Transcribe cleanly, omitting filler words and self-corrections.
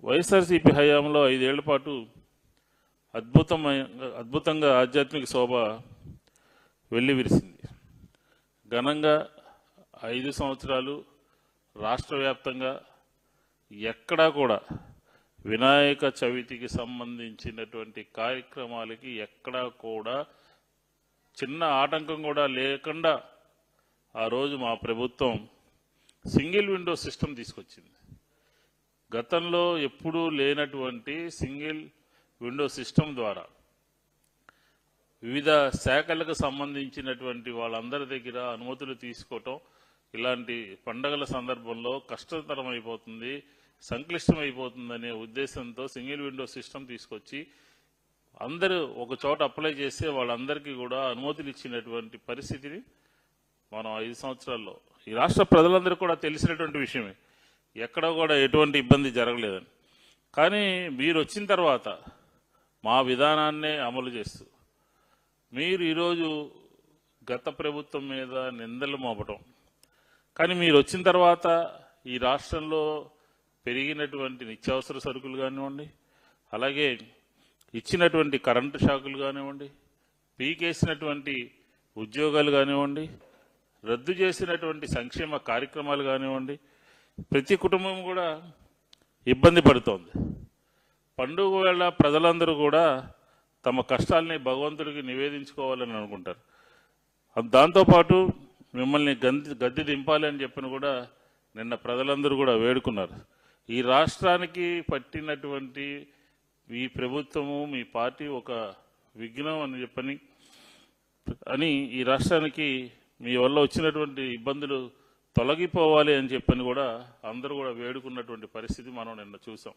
వైఎస్ఆర్సీపీ హయాంలో 5 ఏళ్ల పాటు అద్భుతంగా ఆధ్యాత్మిక శోభ వెల్లివిరిసింది. ఘనంగా 5 సంవత్సరాలు రాష్ట్ర వ్యాప్తంగా ఎక్కడా కూడా వినాయక చవితికి సంబంధించినటువంటి కార్యక్రమాలకి ఎక్కడా కూడా చిన్న ఆటంకం కూడా లేకుండా ఆ రోజు మా ప్రభుత్వం సింగిల్ విండో సిస్టమ్ తీసుకొచ్చింది. గతంలో ఎప్పుడూ లేనటువంటి సింగిల్ విండో సిస్టమ్ ద్వారా వివిధ శాఖలకు సంబంధించినటువంటి వాళ్ళందరి దగ్గర అనుమతులు తీసుకోవటం ఇలాంటి పండగల సందర్భంలో కష్టతరం అయిపోతుంది, సంక్లిష్టమైపోతుందనే ఉద్దేశంతో సింగిల్ విండో సిస్టమ్ తీసుకొచ్చి అందరూ ఒక చోట అప్లై చేస్తే వాళ్ళందరికీ కూడా అనుమతులు ఇచ్చినటువంటి పరిస్థితిని మనం 5 సంవత్సరాల్లో ఈ రాష్ట్ర ప్రజలందరూ కూడా తెలిసినటువంటి విషయమే. ఎక్కడ కూడా ఎటువంటి ఇబ్బంది జరగలేదని. కానీ మీరు వచ్చిన తర్వాత మా విధానాన్నే అమలు చేస్తూ మీరు ఈరోజు గత ప్రభుత్వం మీద నిందలు మోపటం, కానీ మీరు వచ్చిన తర్వాత ఈ రాష్ట్రంలో పెరిగినటువంటి నిత్యావసర సరుకులు కానివ్వండి, అలాగే ఇచ్చినటువంటి కరెంటు షాకులు కానివ్వండి, పీకేసినటువంటి ఉద్యోగాలు కానివ్వండి, రద్దు చేసినటువంటి సంక్షేమ కార్యక్రమాలు కానివ్వండి, ప్రతి కుటుంబం కూడా ఇబ్బంది పడుతోంది. పండుగ వేళ ప్రజలందరూ కూడా తమ కష్టాలని భగవంతుడికి నివేదించుకోవాలని అనుకుంటారు. దాంతోపాటు మిమ్మల్ని గద్దె దింపాలి అని చెప్పిన కూడా నిన్న ప్రజలందరూ కూడా వేడుకున్నారు. ఈ రాష్ట్రానికి పట్టినటువంటి ఈ ప్రభుత్వము మీ పార్టీ ఒక విఘ్నం అని చెప్పని ఈ రాష్ట్రానికి మీ వల్ల వచ్చినటువంటి ఇబ్బందులు తొలగిపోవాలి అని చెప్పని కూడా అందరూ కూడా వేడుకున్నటువంటి పరిస్థితి మనం నిన్న చూసాం.